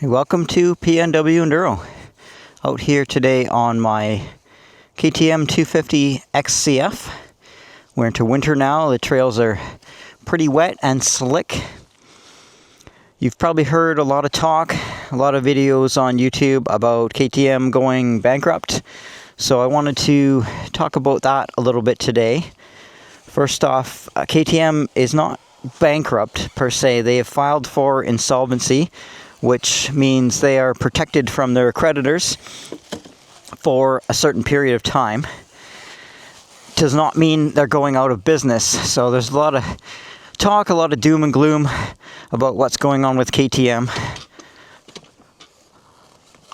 Hey, welcome to PNW Enduro. Out here today on my KTM 250 XCF. We're into winter now. The trails are pretty wet and slick. You've probably heard a lot of talk, a lot of videos on YouTube about KTM going bankrupt. So I wanted to talk about that a little bit today. First off, KTM is not bankrupt per se. They have filed for insolvency, which means they are protected from their creditors for a certain period of time. Does not mean they're going out of business. So there's a lot of talk, a lot of doom and gloom about what's going on with KTM.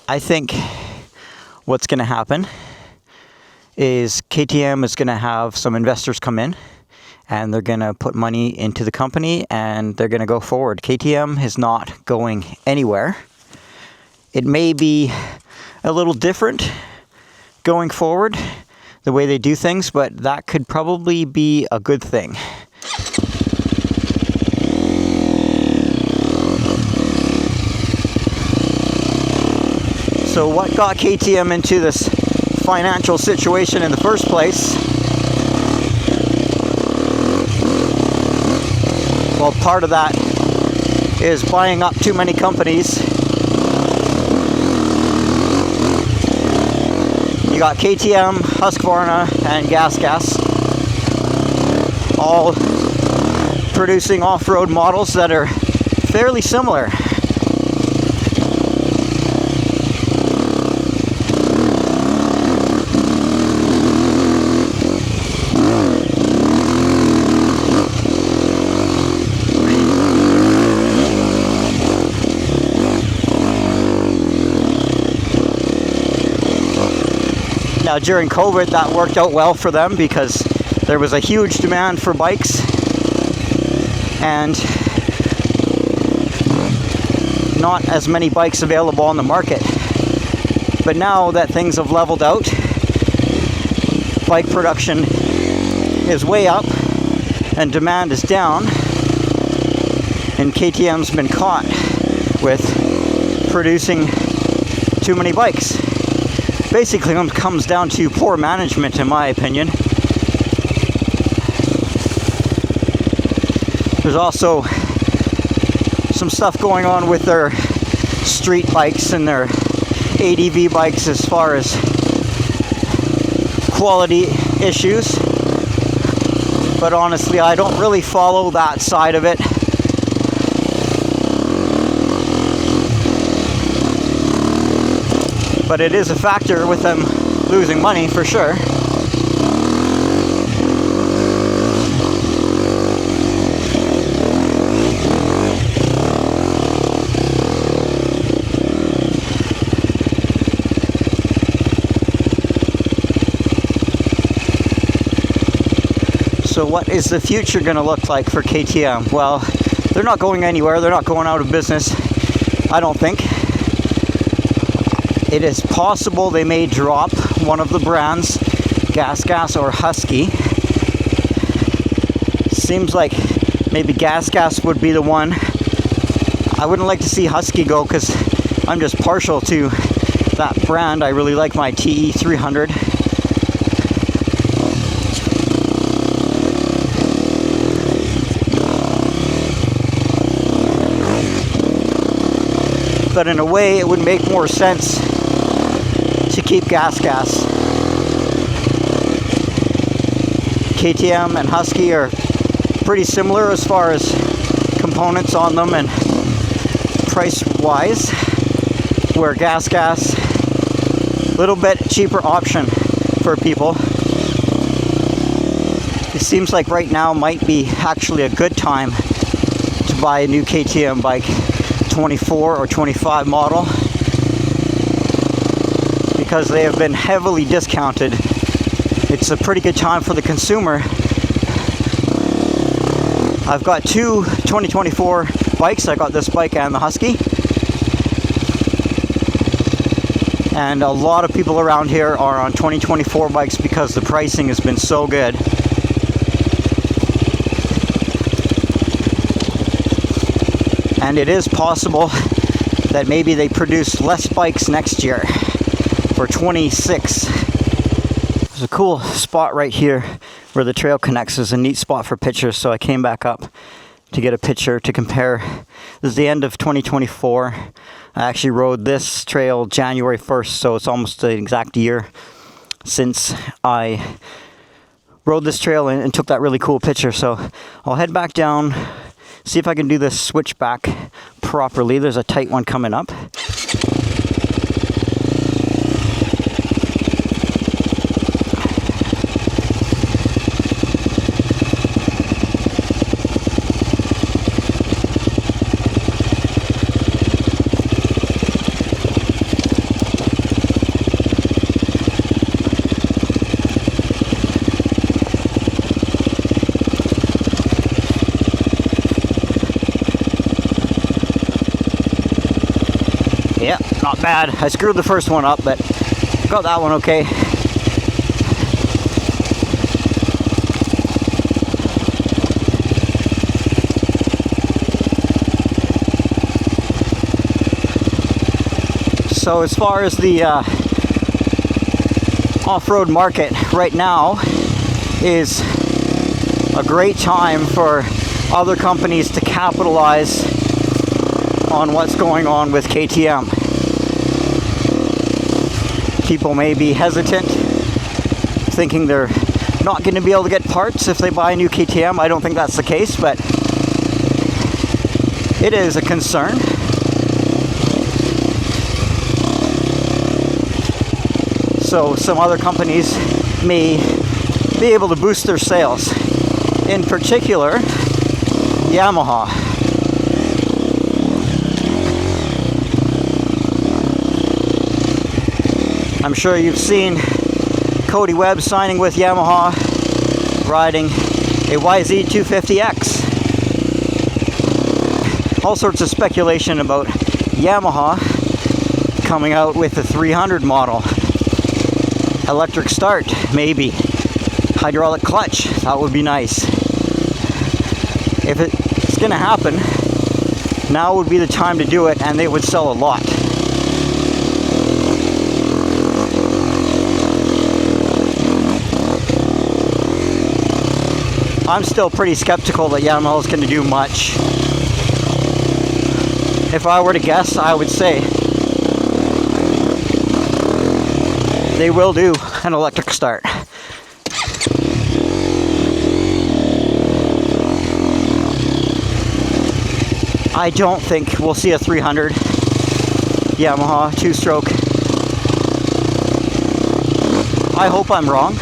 I think what's going to happen is KTM is going to have some investors come in and they're going to put money into the company and they're going to go forward. KTM is not going anywhere. It may be a little different going forward, the way they do things, but that could probably be a good thing. So what got KTM into this financial situation in the first place? Well, part of that is buying up too many companies. You got KTM, Husqvarna, and GasGas, all producing off-road models that are fairly similar. Now during COVID that worked out well for them because there was a huge demand for bikes and not as many bikes available on the market. But now that things have leveled out, bike production is way up and demand is down, and KTM's been caught with producing too many bikes. Basically, it comes down to poor management, in my opinion. There's also some stuff going on with their street bikes and their ADV bikes as far as quality issues. But honestly, I don't really follow that side of it. But it is a factor with them losing money for sure. So what is the future going to look like for KTM? Well, they're not going anywhere. They're not going out of business, I don't think. It is possible they may drop one of the brands, GasGas or Husky. Seems like maybe GasGas would be the one. I wouldn't like to see Husky go because I'm just partial to that brand. I really like my TE 300. But in a way, it would make more sense to keep GasGas. KTM and Husky are pretty similar as far as components on them and price wise, where GasGas, a little bit cheaper option for people. It seems like right now might be actually a good time to buy a new KTM bike, 24 or 25 model, because they have been heavily discounted. It's a pretty good time for the consumer. I've got two 2024 bikes. I got this bike and the Husky. And a lot of people around here are on 2024 bikes because the pricing has been so good. And it is possible that maybe they produce less bikes next year for 26. There's a cool spot right here where the trail connects. There's a neat spot for pictures, so I came back up to get a picture to compare. This is the end of 2024. I actually rode this trail January 1st, so it's almost the exact year since I rode this trail and took that really cool picture. So I'll head back down, see if I can do this switchback properly. There's a tight one coming up. Yeah, not bad. I screwed the first one up, but got that one okay. So as far as the off-road market right now is a great time for other companies to capitalize on what's going on with KTM. People may be hesitant, thinking they're not going to be able to get parts if they buy a new KTM. I don't think that's the case, but it is a concern. So some other companies may be able to boost their sales. In particular, Yamaha. I'm sure you've seen Cody Webb signing with Yamaha, riding a YZ250X. All sorts of speculation about Yamaha coming out with the 300 model. Electric start, maybe. Hydraulic clutch, that would be nice. If it's going to happen, now would be the time to do it, and they would sell a lot. I'm still pretty skeptical that Yamaha is going to do much. If I were to guess, I would say they will do an electric start. I don't think we'll see a 300 Yamaha two-stroke. I hope I'm wrong.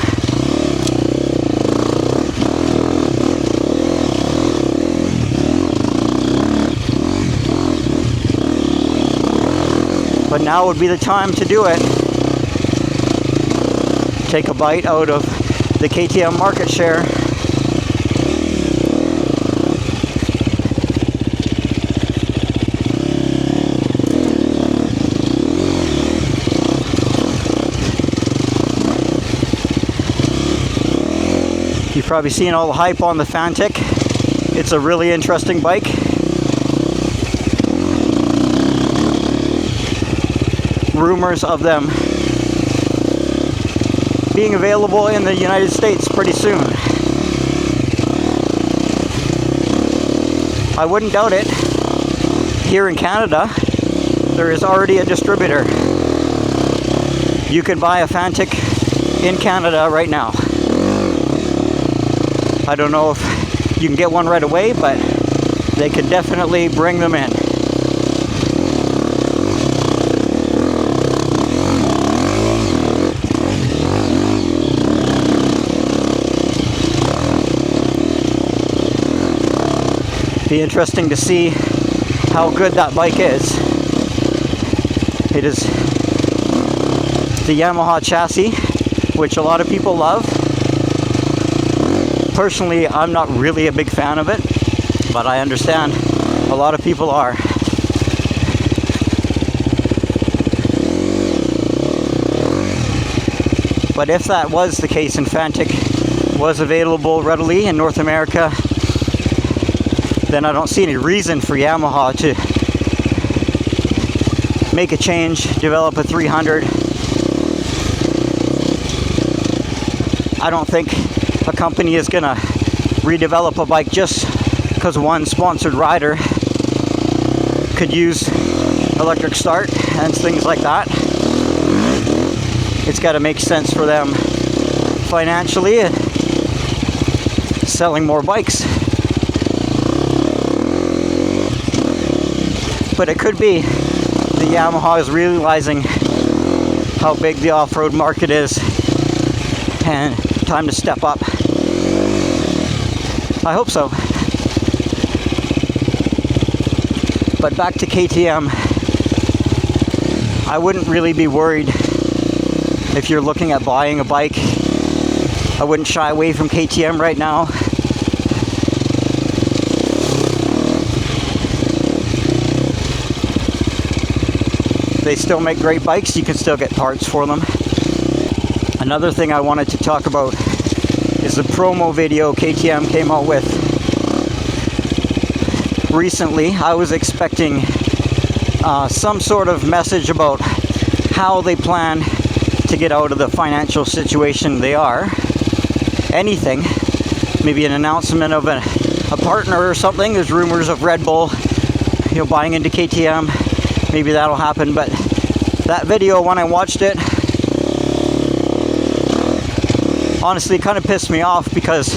But now would be the time to do it. Take a bite out of the KTM market share. You've probably seen all the hype on the Fantic. It's a really interesting bike. Rumors of them being available in the United States pretty soon. I wouldn't doubt it. Here in Canada, there is already a distributor. You can buy a Fantic in Canada right now. I don't know if you can get one right away, but they could definitely bring them in. Be interesting to see how good that bike is. It is the Yamaha chassis, which a lot of people love. Personally, I'm not really a big fan of it, but I understand a lot of people are. But if that was the case and Fantic was available readily in North America, then I don't see any reason for Yamaha to make a change, develop a 300. I don't think a company is gonna redevelop a bike just because one sponsored rider could use electric start and things like that. It's got to make sense for them financially and selling more bikes. But it could be the Yamaha is realizing how big the off-road market is and time to step up. I hope so. But back to KTM, I wouldn't really be worried if you're looking at buying a bike. I wouldn't shy away from KTM right now. They still make great bikes. You can still get parts for them. Another thing I wanted to talk about is the promo video KTM came out with recently. I was expecting some sort of message about how they plan to get out of the financial situation they are. Anything. Maybe an announcement of a partner or something. There's rumors of Red Bull, buying into KTM. Maybe that'll happen, but that video, when I watched it, honestly kind of pissed me off because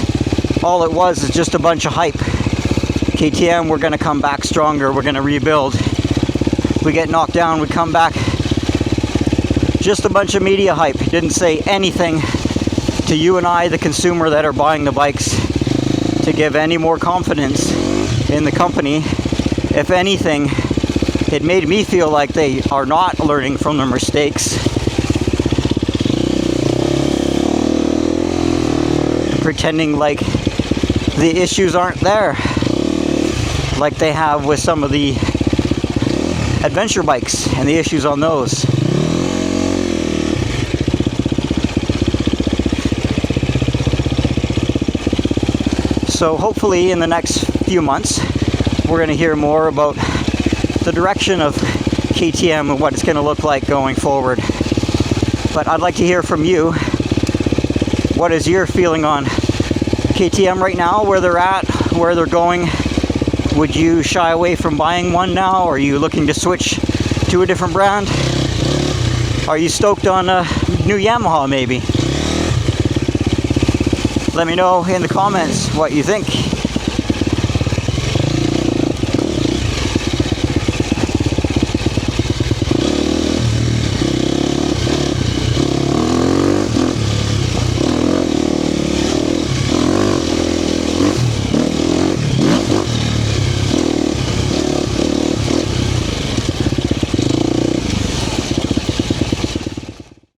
all it was is just a bunch of hype. KTM, we're going to come back stronger, we're going to rebuild. We get knocked down, we come back. Just a bunch of media hype. Didn't say anything to you and I, the consumer that are buying the bikes, to give any more confidence in the company. If anything, it made me feel like they are not learning from their mistakes. Pretending like the issues aren't there, like they have with some of the adventure bikes and the issues on those. So hopefully in the next few months we're going to hear more about the direction of KTM and what it's going to look like going forward. But I'd like to hear from you. What is your feeling on KTM right now, where they're at, where they're going? Would you shy away from buying one now? Are you looking to switch to a different brand? Are you stoked on a new Yamaha maybe? Let me know in the comments what you think.